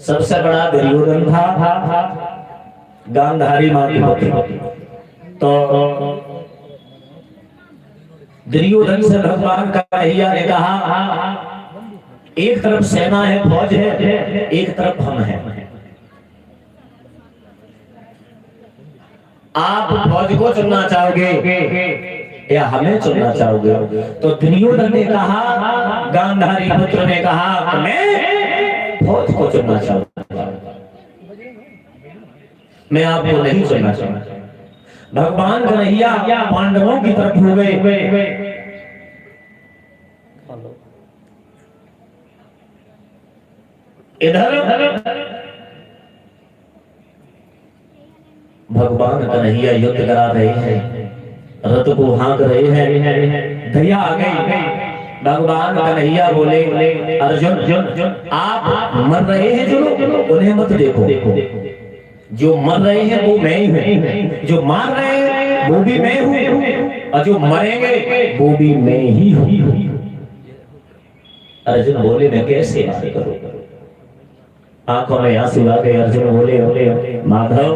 सबसे बड़ा दुर्योधन था, गांधारी मां की पुत्री। तो दुर्योधन से भगवान कन्हैया ने कहा, एक तरफ सेना है, फौज है, एक तरफ हम हैं। आप फौज को चुनना चाहोगे या हमें चुनना चाहोगे? तो दुर्योधन ने कहा, गांधारी पुत्र ने कहा, मैं फौज को चुनना चाहूंगा, मैं आपको नहीं चुनना चाहूंगा। भगवान कन्हैया पांडवों की तरफ हो गए। इधर भगवान कन्हैया युद्ध करा रहे हैं, रथ को हाँक रहे हैं। दया आ गई। भगवान कन्हैया बोले, अर्जुन आप मर रहे हैं जो लोग, उन्हें मत देखो। जो मर रहे हैं वो मैं ही हूँ, जो मार रहे हैं वो भी मैं हूँ, और जो मरेंगे वो भी मैं ही हूँ। अर्जुन बोले, मैं कैसे ऐसे करूँ? आंखों में आंसू आ गए। अर्जुन बोले, माधव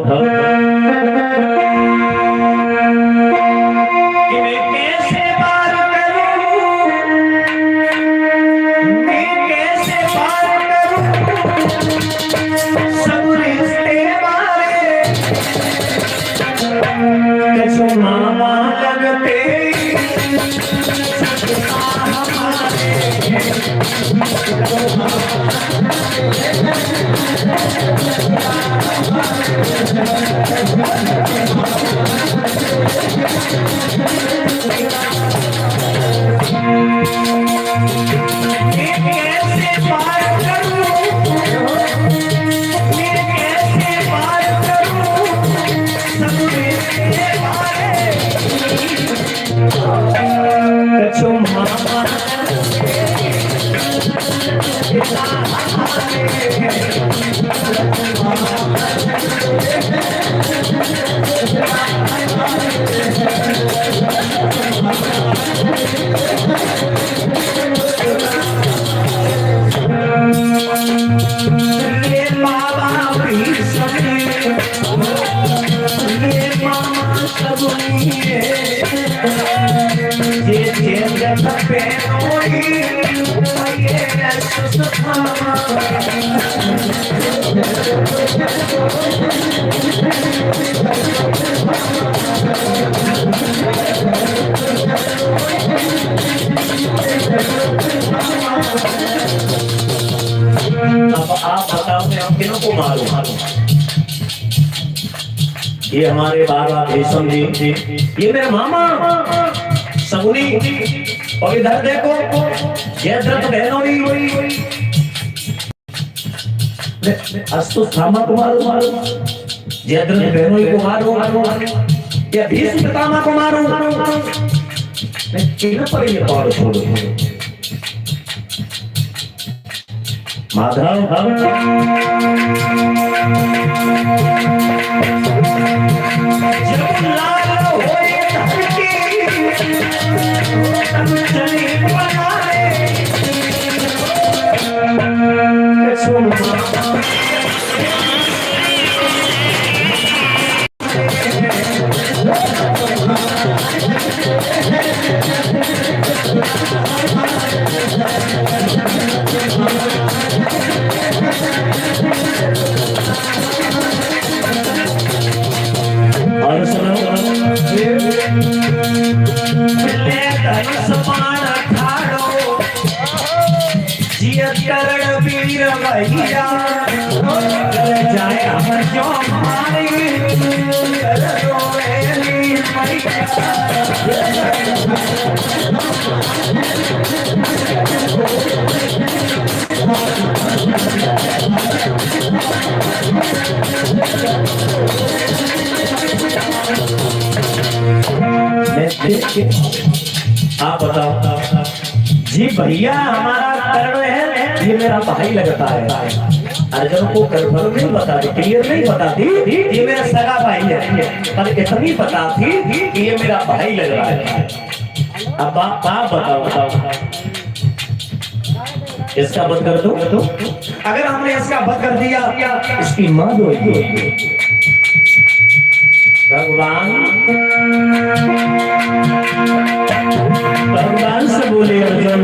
ये हमारे बाबा भीष्म जी, ये मेरे मामा सगुनी, और इधर देखो जयद्रथ बहनोई, अस्तुस्थामा को मारो, जयद्रथ बहनोई को मारो, या भीष्म पितामह को मारो। किन पर ये पार छोड़ो माधव। आप बताओ जी भैया, हमारा कर्ण है, ये मेरा भाई लगता है। अर्जुन को कन्फर्म नहीं बता थी, क्लियर नहीं पता थी ये मेरा सगा भाई है, पर इतनी पता थी कि ये मेरा भाई लग रहा है। अब आप बताओ इसका वध कर दो। अगर हमने इसका वध कर दिया, इसकी मां रोएगी। भगवान से बोले अर्जुन,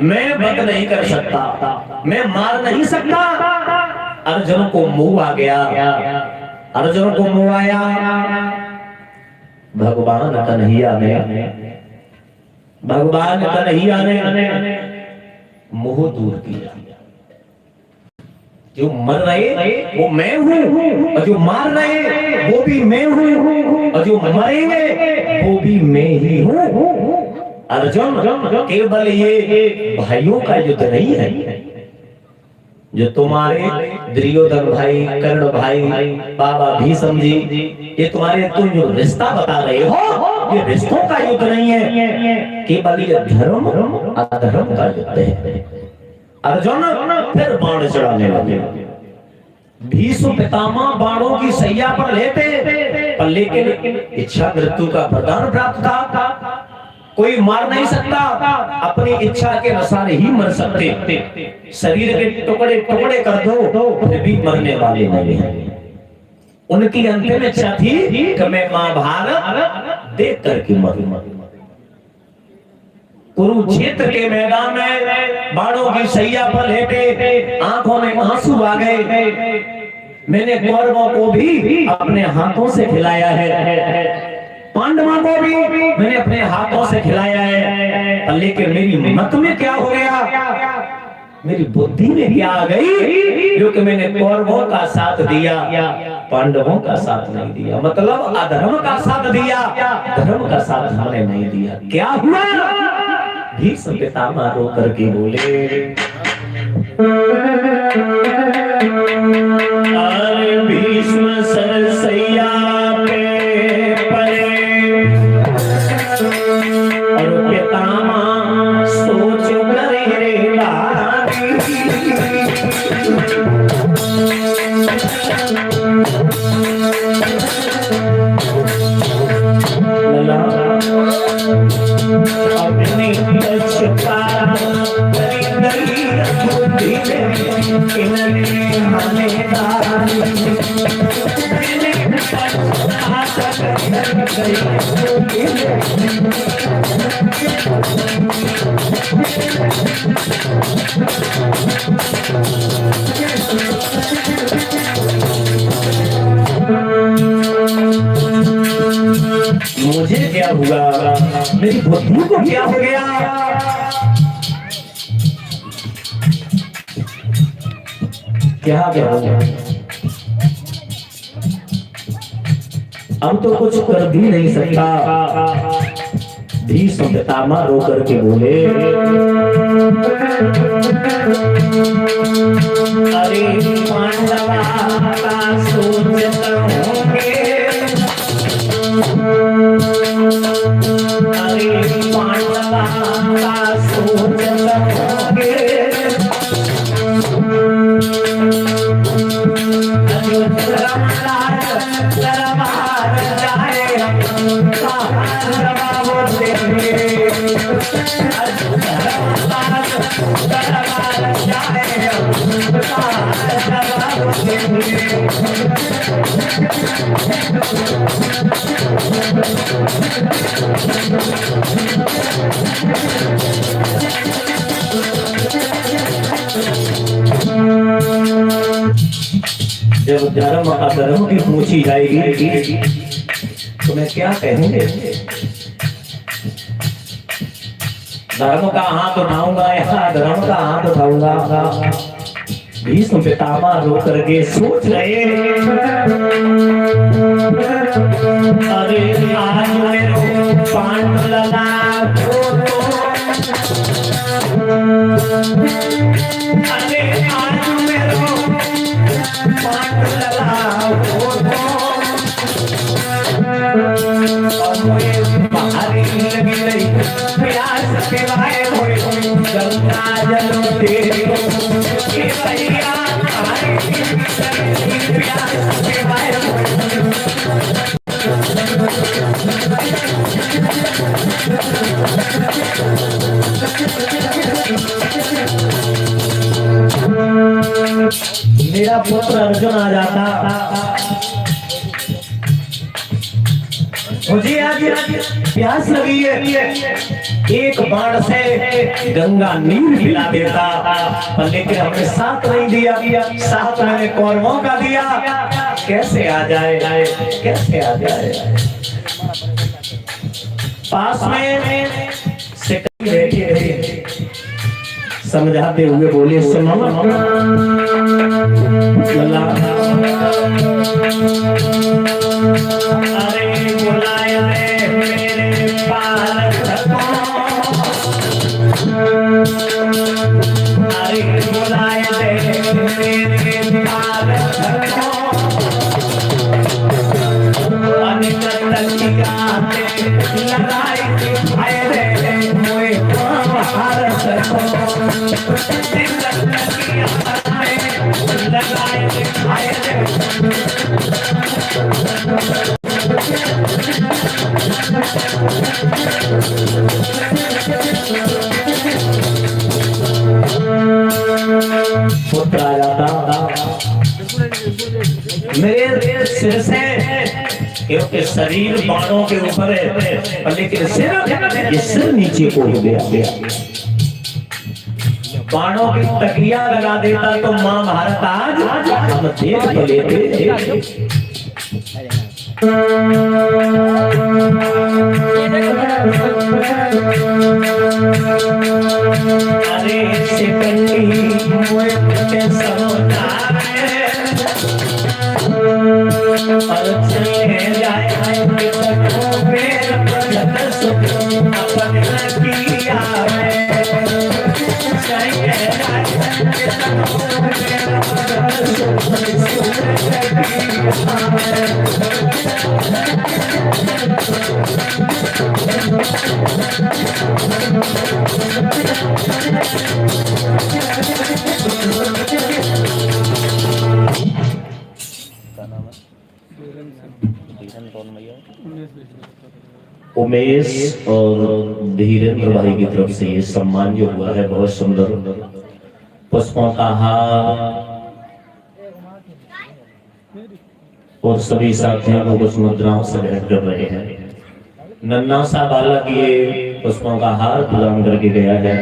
मैं वध नहीं कर सकता, मैं मार नहीं सकता। अर्जुन को मुंह आ गया, अर्जुन को मुंह आया। भगवान कन्हैया ने मुंह दूर किया। जो मर रहे वो मैं हूं, और जो मार रहे वो भी मैं हूं, और जो मरेंगे वो भी मैं ही हूं। अर्जुन, केवल ये भाइयों का युद्ध नहीं है। जो तुम्हारे दुर्योधन भाई, कर्ण भाई, बाबा भीष्म जी, ये तुम्हारे तुम जो रिश्ता बता रहे हो, ये रिश्तों का युद्ध नहीं है, केवल ये धर्म अधर्म का युद्ध है। अर्जुन फिर बाण चढ़ाने लगे। भीष्म पितामह बाणों की सैया पर लेते, पर लेकिन इच्छा मृत्यु का वरदान प्राप्त था। कोई मार नहीं सकता, अपनी इच्छा के अनुसार ही मर सकते। शरीर के टुकड़े टुकड़े कर दो फिर भी मरने वाले नहीं हैं। उनकी अंतिम इच्छा थी कि मैं महाभारत देख करके मरूं। कुरुक्षेत्र के मैदान में बाणों की सैया पर लेटे, आंखों में आंसू आ गए। मैंने कौरवों को भी अपने हाथों से खिलाया है, पांडवों को भी मैंने अपने हाथों से खिलाया है, लेकिन मेरी मत में क्या हो गया, मेरी बुद्धि में क्या आ गई, जो कि मैंने कौरवों का साथ दिया, पांडवों का साथ नहीं दिया। मतलब अधर्म का साथ दिया, धर्म का साथ हमने नहीं दिया। क्या हुआ? भीष्म पितामह रो करके बोले, अरे भीष्म सरसैया पे पड़े, और पितामह सोच करे रे लागी। अपनी मुझे क्या हुआ, मेरी बुद्धि को क्या हो गया? क्या हो गया? अब तो कुछ कर भी नहीं सकता। भीष्म पितामह रो करके बोले, अरे पांडवा का सोचत होंगे, अरे पांडवा का सोचत होंगे, दरबार जाए जवाब देंगे, दरबार जाए जवाब देंगे। जब धर्म अधर्म की पूछी जाएगी तो मैं क्या कहेंगे? धर्म का हाथ उठाऊंगा या धर्म का हाथ उठाऊंगा? भीष्म पितामह रो करके सोच रहे, अरे आज मेरो पांडुलला को तो, अरे आज मेरो पांडुलला को तो, और मुझे बाहरी लगी रही प्यास के भाई हुए गंगा जल तेरे भैया प्यास के भाई मेरा पुत्र अर्जुन आ जाता, मुझे आज प्यास लगी है, एक बाण से गंगा नीर पिला देता, पर लेकिन हमने साथ नहीं दिया, साथ मैंने कौरवों का दिया, कैसे आ जाए, कैसे आ जाए? पास में बैठे थे, समझाते हुए बोले, सुनो अरे बुलाए मेरे पालक को, अरे बुलाए मेरे पालक को, लगाई फायदे मोए भारत को, लगाए फायदे पुत्र आ जाता, मेरे सिर से क्योंकि शरीर बाणों के ऊपर है, लेकिन सिर नीचे को हो गया, बाणों की तकिया लगा देता तो मां भारत आज हम देख लेते। अरे सिकंदी मुझे के सरोना और चले जाए अपन किया उमेश और धीरेन्द्र भाई की तरफ से ये सम्मान जो हुआ है बहुत सुंदर, पुष्पों का हार और सभी साथियों को कुछ मुद्राओं से भेंट कर रहे हैं। नन्हा सा बालक ये पुष्पों का हार प्रदान करके गया है।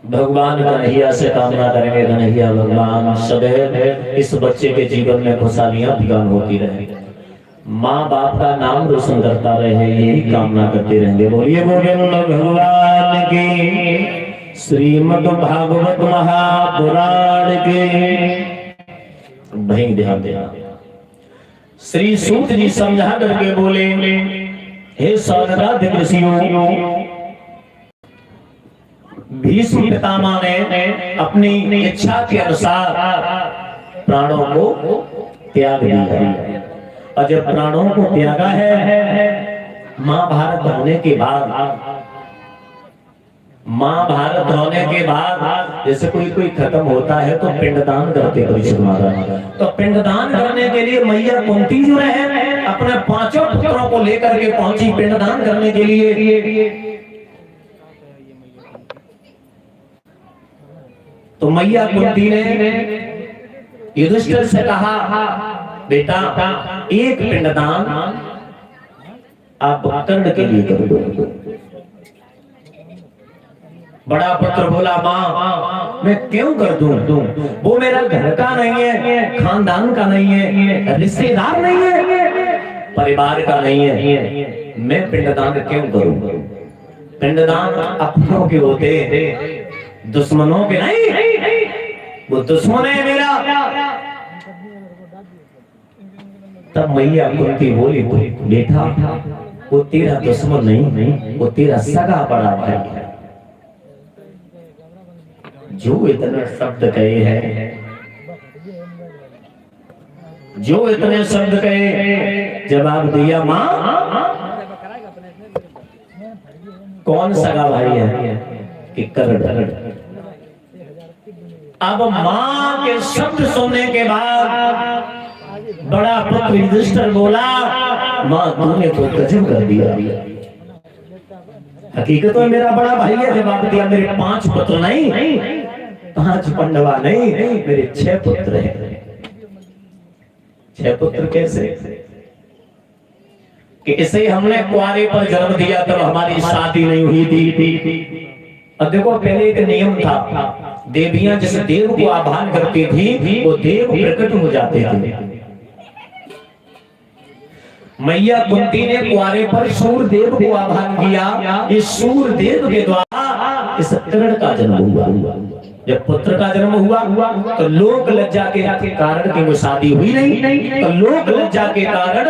भगवान कन्हैया से कामना करेंगे, कन्हैया भगवान सदैव इस बच्चे के जीवन में खुशहालियां प्रदान होती रहे, माँ बाप का नाम रोशन करता रहे, यही कामना करते रहेंगे। बोलिए गोविंद भगवान की, श्रीमद् भागवत महापुराण के। वहीं ध्यान देना। श्री सूत जी समझा करके बोले, हे सौनकादि ऋषियों, भीष्म पितामह ने अपनी इच्छा के अनुसार प्राणों को त्याग दिया। और जब प्राणों को त्यागा है, महाभारत होने के बाद जैसे कोई खत्म होता है तो पिंडदान करते परीक्षित महाराज। तो पिंडदान करने के लिए मैया कुंती जो है अपने 5 पुत्रों को लेकर के पहुंची पिंडदान करने के लिए। तो मैया कुंती ने युधिष्ठिर से कहा, बेटा एक पिंडदान आप कर्ण के लिए कर दो। बड़ा पुत्र बोला, माँ मैं क्यों कर दूं? वो मेरा घर का नहीं है, खानदान का नहीं है, रिश्तेदार नहीं है, परिवार का नहीं है, मैं पिंडदान क्यों करूं? पिंडदान अपनों के होते, दुश्मनों के नहीं। वो दुश्मन है मेरा। तब मैया कुंती बोली, बेटा वो तेरा दुश्मन नहीं, वो तेरा सगा बड़ा भाई है। जो इतने शब्द कहे हैं, जो इतने शब्द कहे, जवाब दिया, माँ कौन सगा भाई है कि कर्ण। अब माँ के शब्द सुनने के बाद बड़ा पुत्र युधिष्ठिर बोला, माँ तूने तो गजब कर दिया। हकीकत में मेरा बड़ा भाई है। जवाब दिया, मेरे 5 पुत्र नहीं, 5 पांडवा नहीं, मेरे 6 पुत्र हैं। 6 पुत्र कैसे? कि इसे हमने कुआरे पर जन्म दिया, तब हमारी शादी नहीं हुई थी। अब देखो पहले एक नियम था, देवियां जिस देव को आह्वान करती थी वो देव प्रकट हो जाते थे। मैया कुंती ने कुआरे पर सूरदेव को आह्वान किया। इस सूरदेव के द्वारा इस कर्ण का जन्म हुआ। जब पुत्र का जन्म हुआ तो लोक लज्जा के कारण की वो शादी हुई नहीं। तो लोक लज्जा के कारण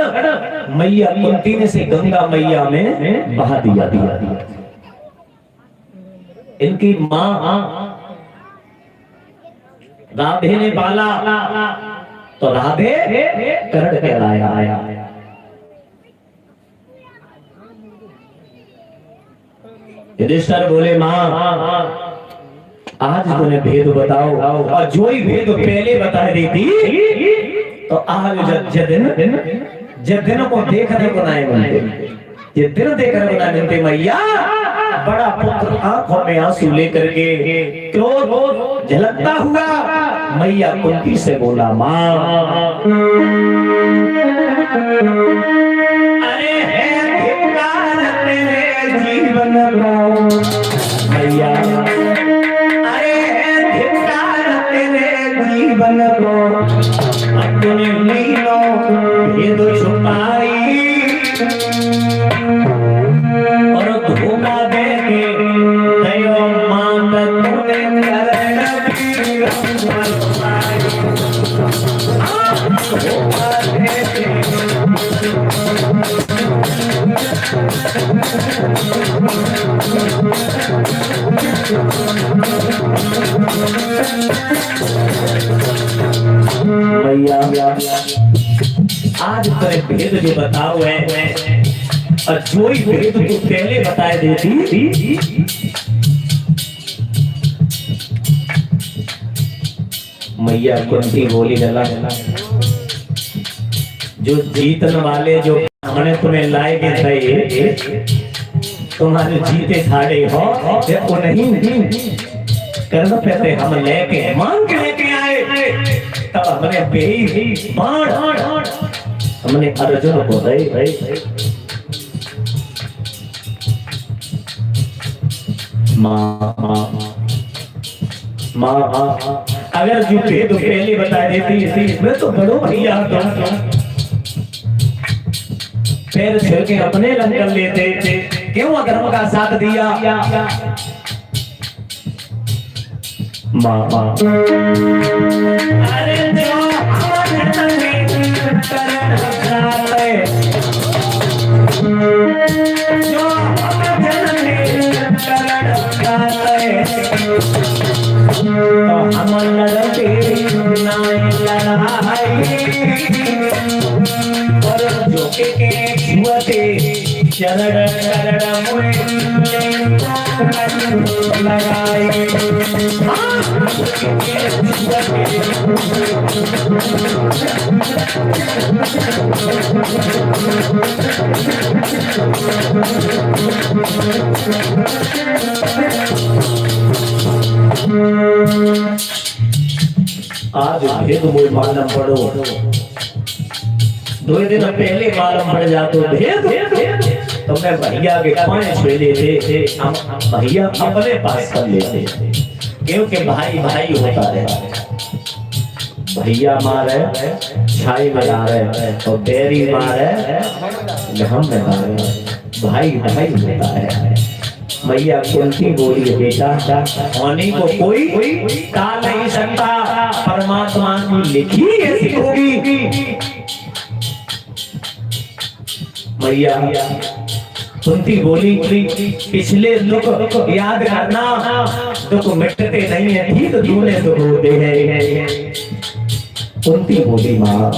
मैया कुंती ने से गंगा मैया में बहा दिया। इनकी माँ राधे ने पाला तो राधे कर्ण कहलाया। युधिष्ठिर बोले, माँ आज तूने भेद बताओ, और जो ही भेद पहले बता देती तो आज जब दिन को देखने को नहीं मिलते, ये दिन देखने को नहीं मिलते। मैया बड़ा पुत्र आंखों में आंसू लेकर के क्रोध झलकता हुआ मैया कुंती से बोला, माँ अरे है धिक्कार तेरे जीवन को मैया, अरे है धिक्कार तेरे जीवन को, अपने लीलों भेद छुपाई और धोखा दे के दयो मात तूने करण की मैया आज तेरे भेद जो बताओ है और जो ही भेद तू पहले बताए देती मैया कुंती बोली, लला जो जीतने वाले जो हमने तुम्हें लाए थे तुम्हारे जीते खाड़े हो वो नहीं करना पहले हम लेके मांग के लेके आए, तब हमने बेई बाण हमने अर्जुन को दे। माँ अगर जो भेद पहले बता देती मैं तो बड़ो भैया पैर छेड़ के अपने लंग कर लेते, क्यों अधर्म का साथ दिया। माँ अरे जो जो तो हम लड़ते नाय लड़ाई और जो के छुअते चरण चरण मोए लगाई आज भेद मोई मालूम पड़ो, 2 दिन पहले मालूम पड़ जातो भेद तुमने भैया के 5 छेले थे, हम भैया अपने पास कर लेते, क्योंकि भाई भाई होता है। भैया मारे छाई में डाले और बेरी मारे हम में डाले, भाई भाई होता है। मैया कुंती बोली बेटा होने को कोई टाल नहीं सकता, परमात्मा की लिखी ऐसी होगी। मैया कुंती बोली पिछले दुख याद करना, दुख मिटते नहीं है, ठीक दूने दुख होते हैं। कुंती बोली माँ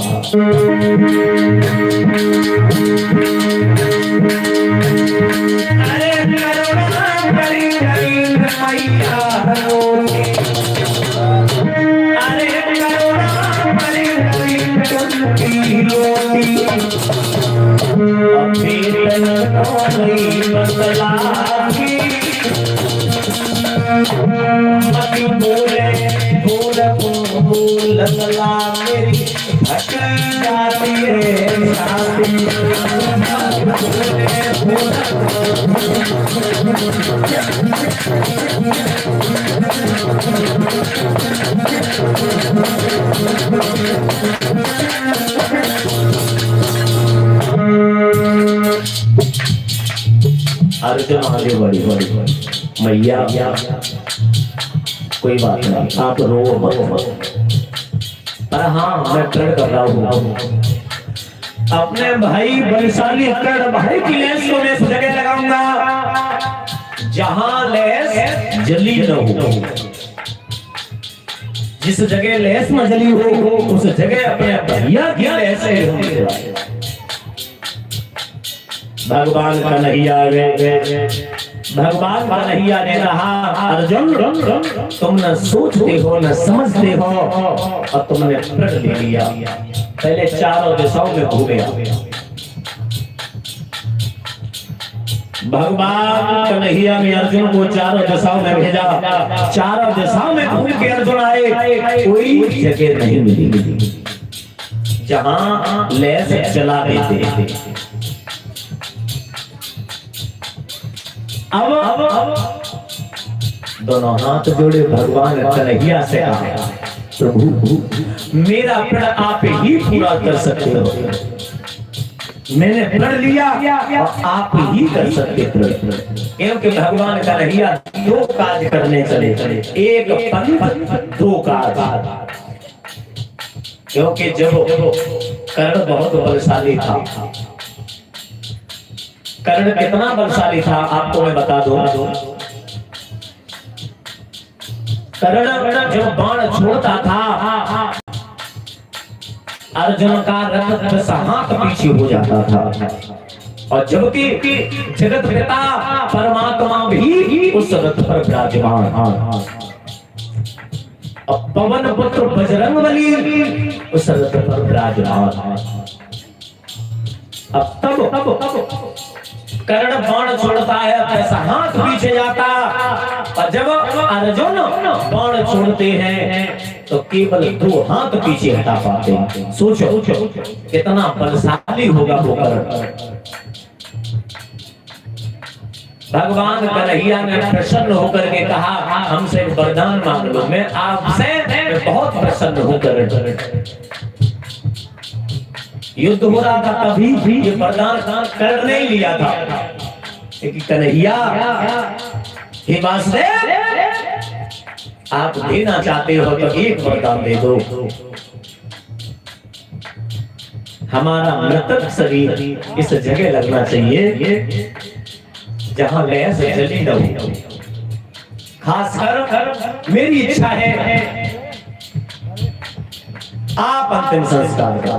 अर्जुन आगे बढ़ी मैया कोई बात नहीं, आप रो मत, पर हाँ मैं प्रण कर रहा हूँ अपने भाई बलशाली भाई की लेस को मैं जगह लगाऊंगा जहां लेस जली न हो, जिस जगह लेस न जली हो उस जगह अपने भैया की लेस भगवान कन्हैया भगवान कन्हैया ने कहा अर्जुन तुम न सोचते हो न समझते हो और तुमने प्रण ले लिया, पहले चारों दिशाओं में घूमे। भगवान कन्हैया ने अर्जुन को चारों दिशाओं में भेजा, चारों दिशाओं में घूम के अर्जुन आए, कोई जगह नहीं मिली जहां लेस चला देते। अब दोनों हाथ जोड़े भगवान कन्हैया से कहा प्रभु मेरा प्रण आप ही पूरा कर सकते हो, मैंने प्रण लिया और आप ही कर सकते प्रण, क्योंकि भगवान कन्हैया 2 काज करने चले, एक पंथ 2 काज। क्योंकि जब कर्ण बहुत बलशाली था, कर्ण कितना बलशाली था आपको मैं बता दूं। कर्ण जब बाण छोड़ता था अर्जुन का रथ 10 हाथ पीछे हो जाता था, और जबकि जगत पिता परमात्मा भी उस रथ पर विराजमान। अब पवन पुत्र बजरंगबली उस रथ पर विराजमान। अब तब कर्ण बाण छोड़ता है, ऐसा हाथ पीछे जाता, और जब अर्जुन बाण छोड़ते हैं तो केवल 2 हाथ पीछे हटा पाते हैं। सोचो कितना बलशाली होगा वो कर्ण। भगवान कन्हैया ने प्रसन्न होकर के कहा हमसे वरदान मांग लो, मैं आपसे बहुत प्रसन्न हूं। कर्ण युद्ध हो रहा था तभी भी ये वरदान कर नहीं लिया था कि कन्हैया हे वासुदेव आप देना चाहते हो तो एक वरदान दे दो, हमारा मृतक शरीर इस जगह लगना चाहिए जहां लैस जली न हो। खासकर मेरी इच्छा है आप अंतिम संस्कार का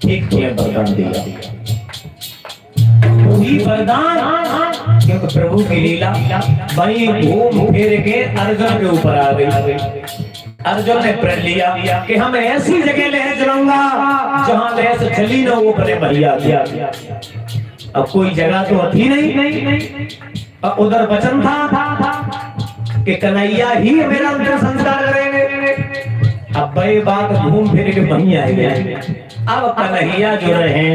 एक तुम्हें वरदान दिया, वही वरदान क्योंकि प्रभु की लीला वही घूम फिर के अर्जुन के ऊपर आ गई। अर्जुन ने प्रण लिया कि हम ऐसी जगह लहर जलाऊंगा जहां लहर चली न वो बने बढ़िया किया। अब कोई जगह तो थी नहीं, अब उधर वचन था कि कन्हैया ही मेरा अंतिम संस्कार करेंगे। अब वही बात घूम फिर के वहीं आएंगे। अब कन्हैया जो रहे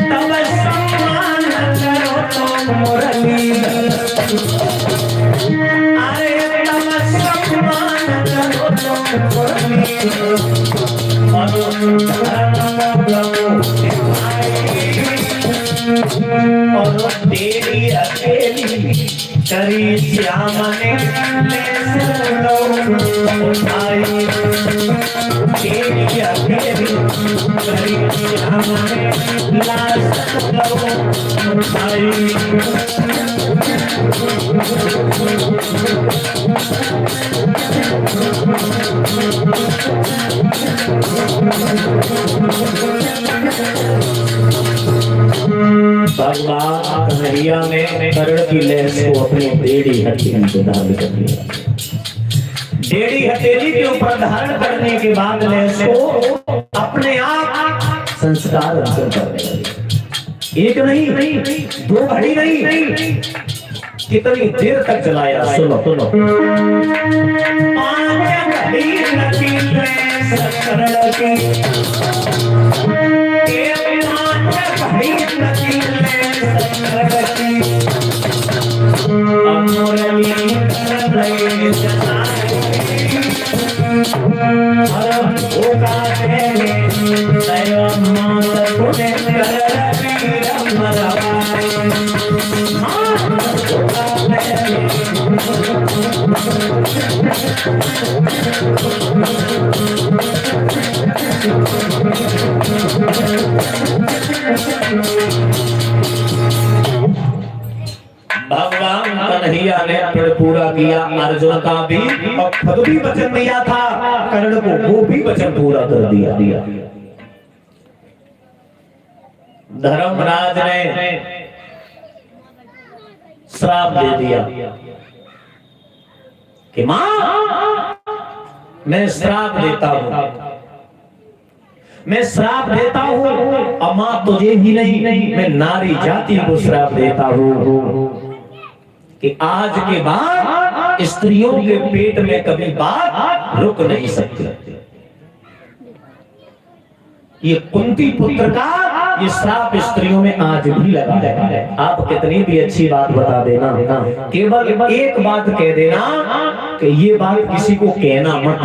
तब सम्मान करो तो मुरली, अरे तब सम्मान करो तो मुरली, और तेरी अकेली करी श्याम ने उठाई, तेरी अकेली करी श्याम ने लाश उठाई। भगवान कन्हैया ने कर्ण की लहर को अपनी टेढ़ी हथेली पे धारण कर लिया। टेढ़ी हथेली के ऊपर धारण करने के बाद लहर को अपने आप संस्कार अंतर करने लगे। एक नहीं, दो घड़ी नहीं, कितनी देर तक चलाया। सुनो सुनो, 5 घड़ी लगी कर्ण की, भगवान कन्हैया ने प्रण पूरा किया। अर्जुन का भी और खुद भी वचन दिया था कर्ण को, वो भी वचन पूरा कर दिया। धर्मराज ने श्राप दे दिया कि मां मैं श्राप देता हूं, मैं श्राप देता हूं, और मां तुझे ही नहीं मैं नारी जाति को श्राप देता हूं कि आज के बाद स्त्रियों के पेट में कभी बात रुक नहीं सकती। ये कुंती पुत्र का ये श्राप स्त्रियों में आज भी लगा है। आप कितनी भी अच्छी बात बता देना, केवल एक बात कह देना कि ये बात किसी को कहना मत,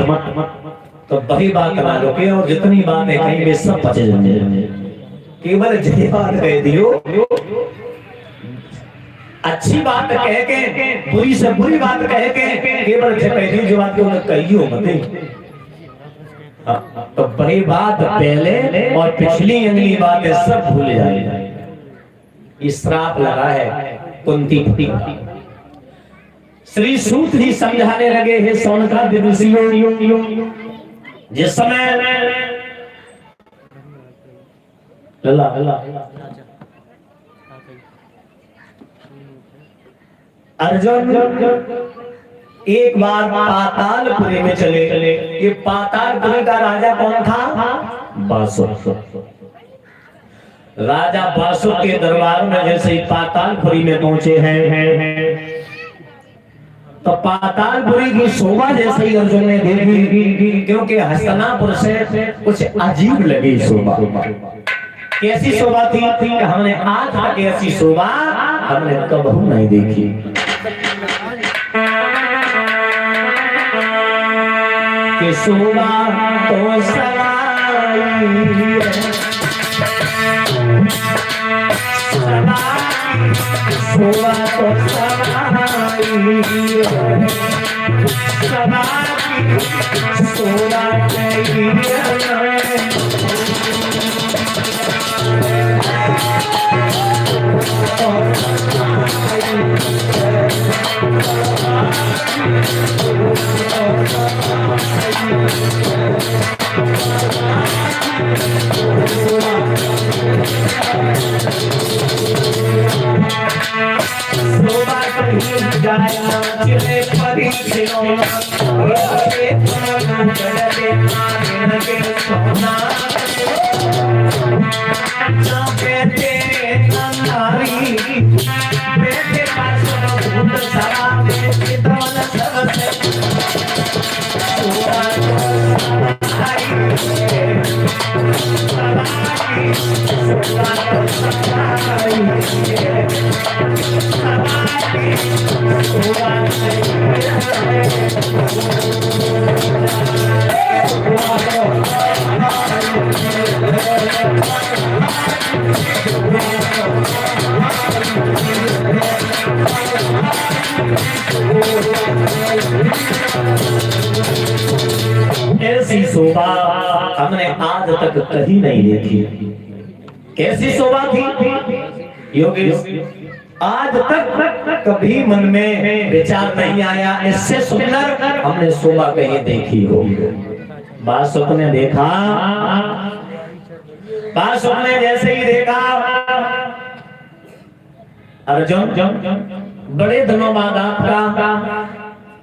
तो वही बात ना रुके और जितनी बातें कहीं वे सब बचे जाएंगे। केवल जय बात कह दियो, अच्छी बात कह के बुरी से बुरी बात कह के केवल पहली जो बात कही हो मत, तो वही बात पहले और पिछली अगली बातें सब भूल जाए। श्राप लगा है कुंती पुत्र। श्री सूत जी समझाने लगे हैं सौनकादि ऋषियों, जिस समय अर्जुन एक बार पातालपुरी में चले। ये पातालपुरी का राजा कौन था? बासुर। राजा बासुर के दरबार में जैसे ही पातालपुरी में पहुंचे हैं तो पातालपुरी की शोभा जैसे ही अर्जुन ने देखी, क्योंकि हस्तिनापुर से कुछ अजीब लगी शोभा। कैसी शोभा थी कि हमने आज तक ऐसी शोभा हमने कभी नहीं देखी। कि शोभा तो सवाई शोभा तो सवाई शोभा चले परी सोना ऐसी शोभा हमने आज तक कहीं नहीं देखी। कैसी शोभा थी योगेश? आज तक कभी मन में विचार नहीं आया इससे सुंदर हमने शोभा कहीं देखी हो। बात सबने देखा, बात सबने जैसे ही देखा अर्जुन बड़े दिनों बाद आपका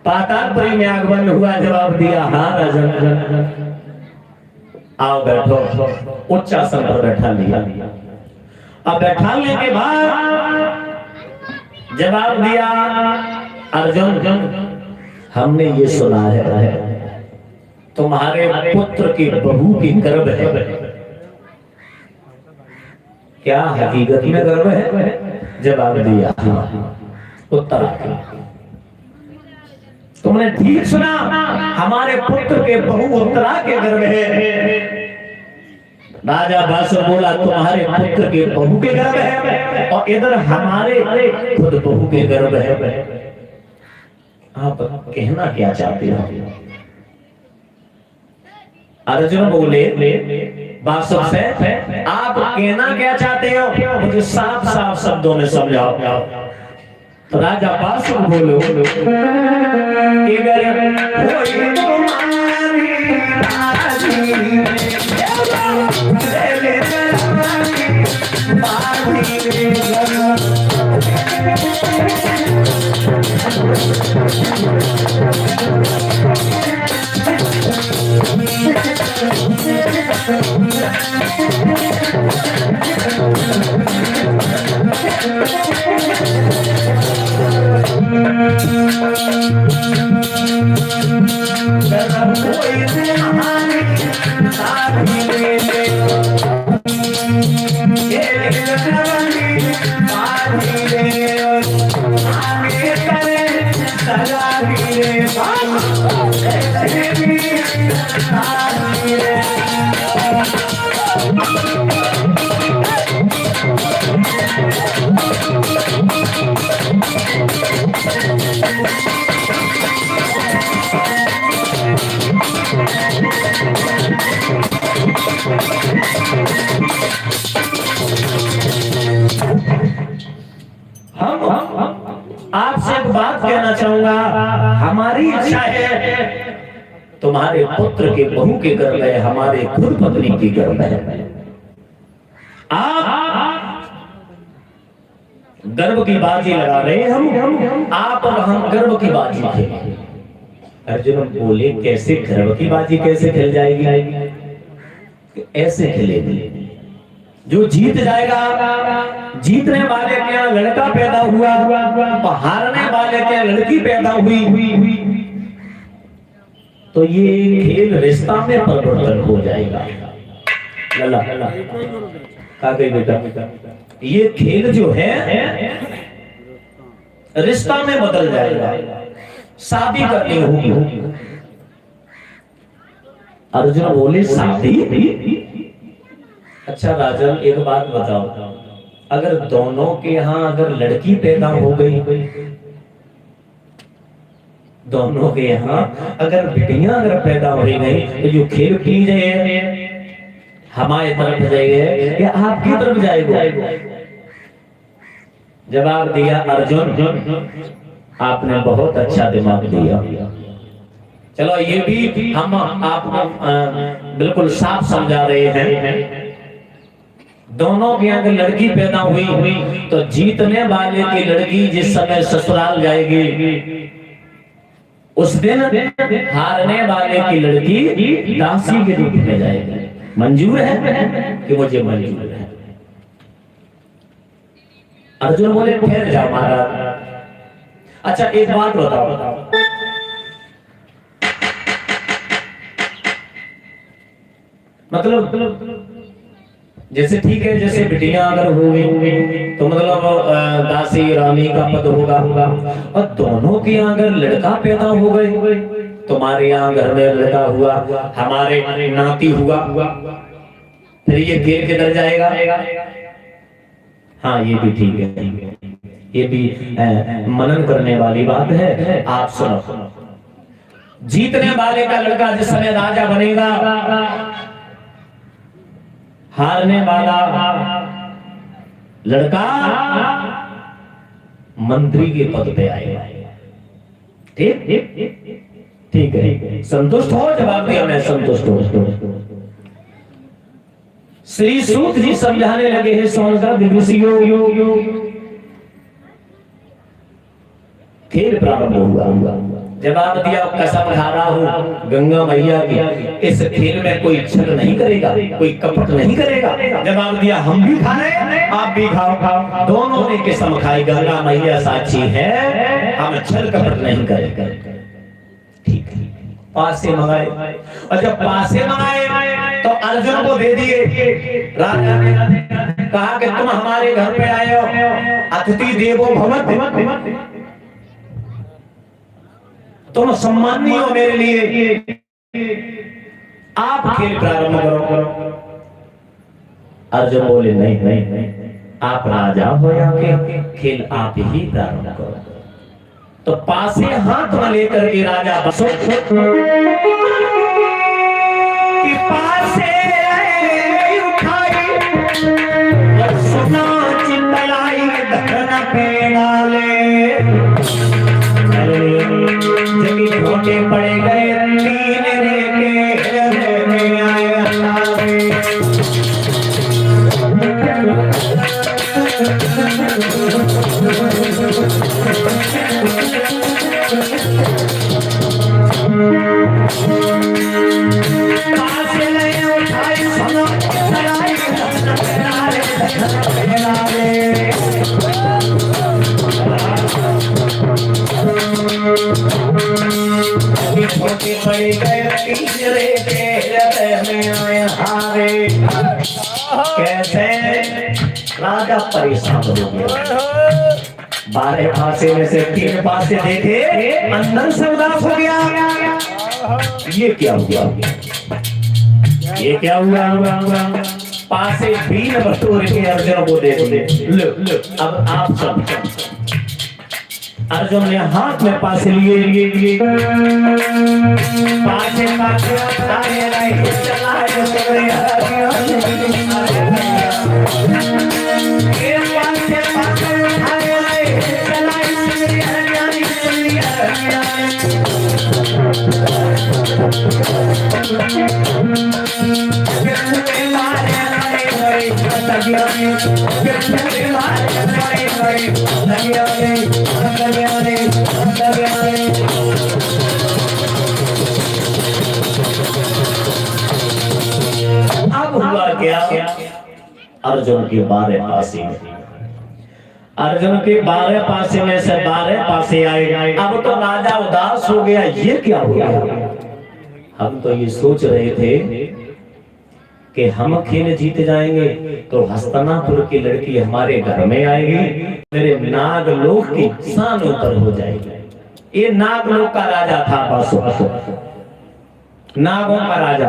पातालपुरी में आगमन हुआ। जवाब दिया हाँ राजन, आओ बैठो। उच्च आसन पर बैठा लिया। अब बैठाने के बाद जवाब दिया अर्जुन, हमने ये सुना है तुम्हारे पुत्र की बहू की गर्भ है। क्या हकीकत में गर्भ है? जवाब दिया उत्तर तुमने ठीक सुना, हमारे पुत्र के बहू उत्तरा के गर्भ है। राजा बासुर बोला तुम्हारे पुत्र के बहू के गर्भ है और इधर हमारे खुद बहू के गर्भ है। आप कहना क्या चाहते हो? अर्जुन बोले बासुर से आप कहना क्या चाहते हो? मुझे साफ साफ शब्दों में समझाओ। तो राजा बासुर बोलो आपसे एक बात कहना चाहूंगा। हमारी इच्छा है तुम्हारे पुत्र के बहू के गर्भ है, हमारे खुद पत्नी की गर्भ है। आप गर्भ की बाजी लगा रहे हैं, हम आप और हम गर्भ की बाजी खेलेंगे। अर्जुन बोले कैसे गर्भ की बाजी कैसे खेल जाएगी? ऐसे खेलेंगे जो जीत जाएगा, जीतने वाले के यहाँ लड़का पैदा हुआ, हारने वाले के यहाँ लड़की पैदा हुई, तो ये खेल रिश्ता में परिवर्तन हो जाएगा। लला का गई बेटा, ये खेल जो है रिश्ता में बदल जाएगा, शादी करनी होगी। अर्जुन बोले शादी? अच्छा राजन एक बात बताओ, अगर दोनों के यहाँ अगर लड़की पैदा हो गई, दोनों के यहाँ अगर बेटियां अगर पैदा हो गई, तो जो खेल की जाए हमारे तरफ जाएगा या आपकी तरफ जाएगा? जवाब दिया अर्जुन, आपने बहुत अच्छा दिमाग दिया। चलो ये भी हम आपको बिल्कुल साफ समझा रहे हैं। दोनों के अगर लड़की पैदा हुई तो जीतने वाले की लड़की जिस समय ससुराल जाएगी, उस दिन हारने वाले की लड़की दासी के रूप में जाएगी। मंजूर है कि मुझे मंजूर है? अर्जुन बोले ठहर जाओ महाराज। अच्छा एक बात बताओ, मतलब जैसे ठीक है, जैसे बिटियां अगर हो गई तो मतलब दासी रानी का पद होगा, और दोनों के यहाँ अगर लड़का पैदा हो गए, तुम्हारे यहाँ घर में लड़का हुआ, हमारे नाती हुआ, फिर ये खेल किधर जाएगा? हाँ ये भी ठीक है, ये भी मनन करने वाली बात है। आप सुनो, जीतने वाले का लड़का जिस समय राजा बनेगा, हारने वाला लड़का मंत्री के पद पे आएगा। ठीक ठीक है, संतुष्ट हो? जवाब दिया मैं संतुष्ट हूं। श्री सूत जी समझाने लगे हैं सोनकर ऋषियों, खेल प्रारंभ हुआ। जवाब दिया, कसम खा रहा हूं गंगा मैया की, इस खेल में कोई छल नहीं करेगा, कोई कपट नहीं करेगा। जवाब दिया, हम भी खा रहे, आप भी खाओ। दोनों ने कसम खाई, गंगा मैया साक्षी है, हम छल कपट नहीं करेंगे। ठीक है, पासे मंगाए, और जब पासे मंगाए तो अर्जुन को दे दिए। राजा ने कहा कि तुम हमारे घर पे आए हो, अतिथि देवो भव, तुम सम्मानीय हो मेरे लिए, आप खेल प्रारंभ करो। अर्जुन बोले नहीं नहीं नहीं, आप राजा हो या के खेल आप ही प्रारंभ करो। तो पासे हाथ में लेकर के राजा बसो कि पासे उठाई सुना चिल्लाई धन पे डाले, छोटे पड़े गए तीन रेखे में आए छोटे पड़े गए तीसरे के हृदय में आए हारे। कैसे? राजा परेशान हो गया, 12 पासे में से 3 पासे देखे, अंदर से उदास हो गया। ये क्या हुआ? ये क्या हुआ? पासे 3 बटोर के अर्जुन को दे दिए। लो अब आप सब। अर्जुन ने हाथ में पासे लिए, पासे पासे सारे नहीं चला अब हुआ क्या? अर्जुन के 12 पासे, अर्जुन के 12 पासे में से 12 पासे आए। अब तो राजा उदास हो गया, ये क्या हो गया? हम तो ये सोच रहे थे कि हम खेल जीत जाएंगे तो हस्तिनापुर की लड़की हमारे घर में आएगी, मेरे नागलोक की शान ऊपर हो जाएगी। ये नागलोक का राजा था, बासु नागों का राजा।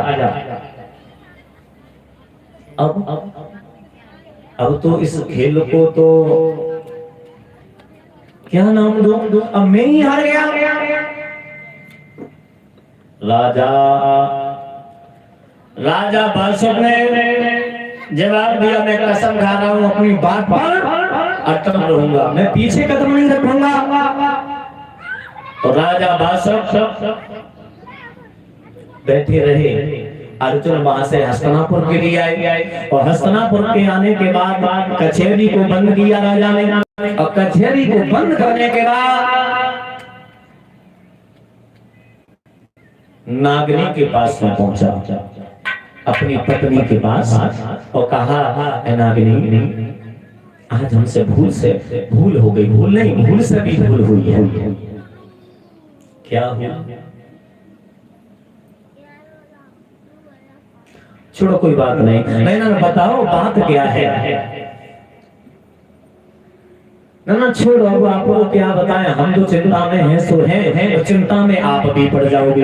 अब तो इस खेल को तो क्या नाम दो? अब मैं ही हार गया। राजा बासुक ने जवाब दिया, मैं कसम खा रहा हूं अपनी बात पर अटल रहूंगा, मैं पीछे कदम नहीं रखूंगा। तो राजा बासुक बैठे रहे। अर्जुन वहां से हस्तिनापुर के लिए आए और हस्तिनापुर के आने के बाद कचहरी को बंद किया राजा ने और कचहरी को बंद करने के बाद नागनी के पास में पहुंचा, अपनी पत्नी के पास और कहा, नागनी आज हमसे भूल हो गई, भूल नहीं, भूल से भी भूल हुई है। क्या हुआ? छोड़ो कोई बात नहीं, ना बताओ बात क्या है। ना छोड़ो, अब आपको क्या बताएं, हम तो चिंता में हैं सो हैं, तो चिंता में आप भी पड़ जाओगे।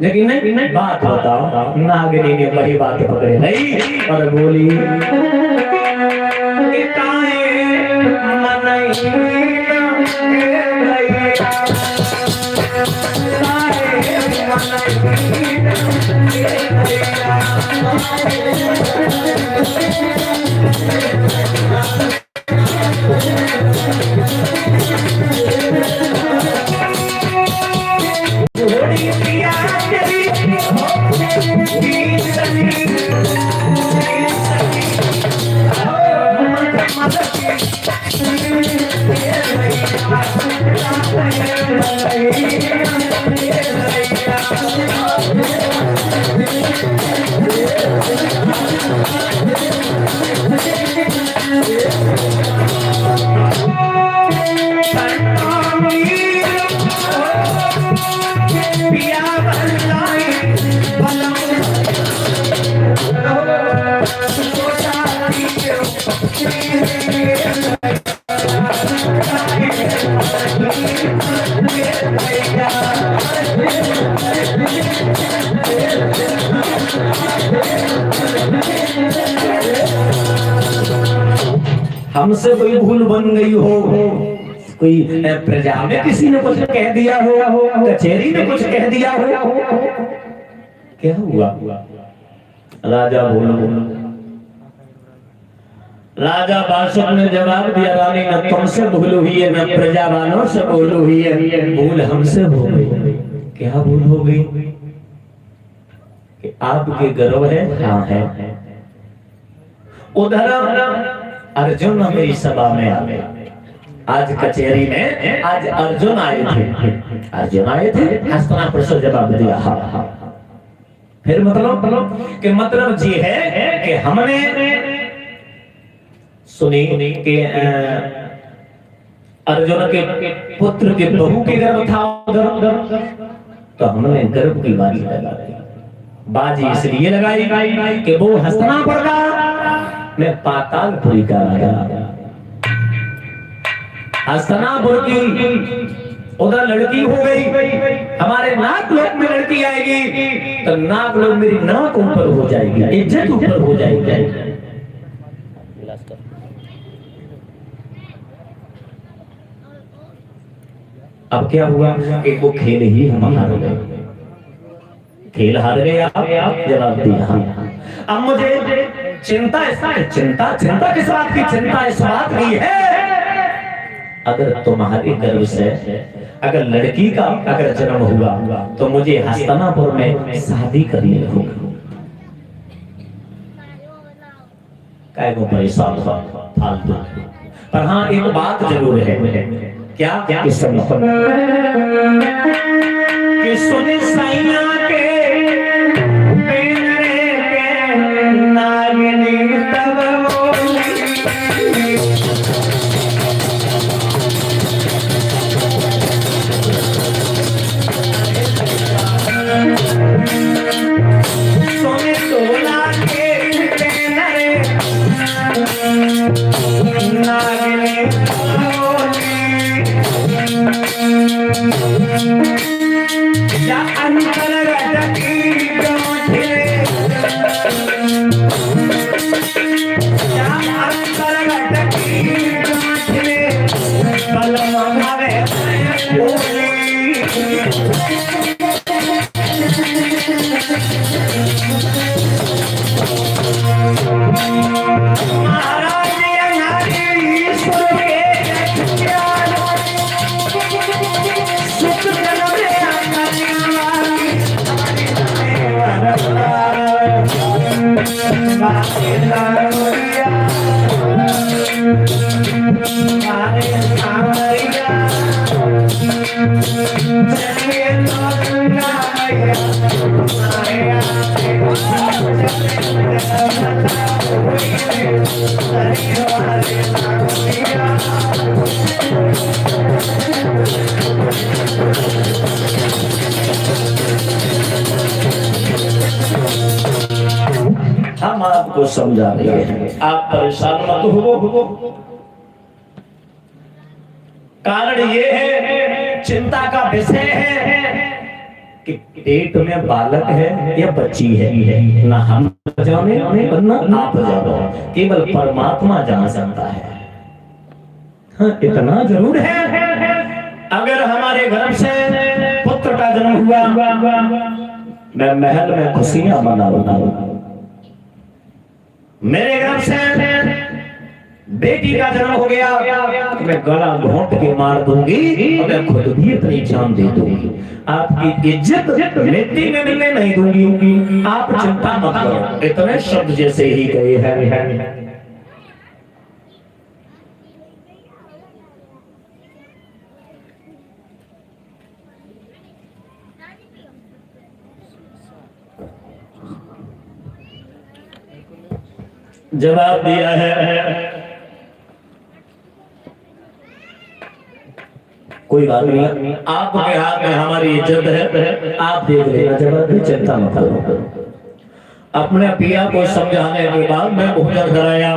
लेकिन नहीं, बात बताओ। नागिनी ने बड़ी बात पकड़े नहीं और बोली, हमसे कोई भूल बन गई हो, कोई प्रजा में किसी ने कुछ कह दिया हो, कचहरी में कुछ कह दिया हो, क्या हुआ? राजा बोलो। राजा बादशाह ने जवाब दिया, रानी न तुमसे भूल हुई है, न प्रजा वालों से भूल हुई है, भूल हमसे हो गई। क्या भूल हो गई? कि आपके गर्व है? हाँ है। उधर अर्जुन मेरी सभा में आ गए, आज कचहरी में आज अर्जुन आए थे, हस्तिनापुर से जवाब दिया। हाँ। फिर मतलब ये है कि हमने सुनी कि अर्जुन के पुत्र के बहू के गर्भ था उधर, तो हमने गर्भ की बारी लगा दी। बाजी इसलिए लगाई कि वो हस्तिनापुर का, मैं पातालपुरी का राजा। हस्तिनापुर की उधर लड़की हो गई, हमारे नागलोक में लड़की आएगी तो नागलोक मेरी नाक ऊपर हो जाएगी, इज्जत ऊपर हो जाएगी। अब क्या हुआ कि वो खेल ही हम हार गए, खेल हार गए। आप जवाब दिया। अब मुझे चिंता किस बात की? चिंता इस बात की है, अगर तुम्हारे गर्भ से अगर लड़की का अगर जन्म हुआ तो मुझे हस्तिनापुर में शादी करनी होगी। काय को परेशान फालतू। पर हाँ एक बात जरूर है, क्या कि सुन सैया के नागिनी तब हम आपको समझा रहे हैं, आप परेशान मत हो। कारण ये है, चिंता का विषय है कि पेट में बालक है या बच्ची है, ना हम जाने ना आप जानो, केवल परमात्मा जान सकता है। हाँ, इतना जरूर है, अगर हमारे गर्भ से पुत्र का जन्म हुआ, मैं महल में खुशियां मनाऊंगा। मेरे गर्भ से बेटी का जन्म हो गया, मैं गला घोंट के मार दूंगी और मैं खुद भी इतनी जान दे दूंगी। आपकी इज्जत मिट्टी में मिलने नहीं दूंगी, आप चिंता मत करो। इतने शब्द जैसे ही गए हैं, जवाब दिया है। कोई बात नहीं, आपके हाथ में हमारी इज्जत है, आप देख लेना, जवाब भी चिंता मत करो। अपने पिया को समझाने के बाद मैं भोजन कराया।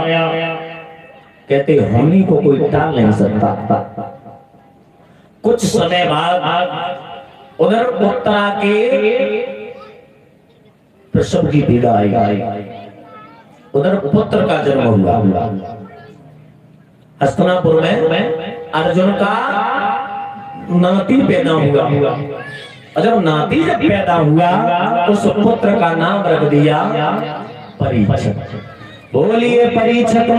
कहते होनी को कोई टाल नहीं सकता। कुछ समय बाद उधर उत्तरा के प्रसव की पीड़ा आई, उधर पुत्र का जन्म हुआ। हस्तिनापुर में अर्जुन का नाती पैदा हुआ, और जब नाती जब पैदा हुआ, उस पुत्र का नाम रख दिया परीक्षित। बोलिए परीक्षित।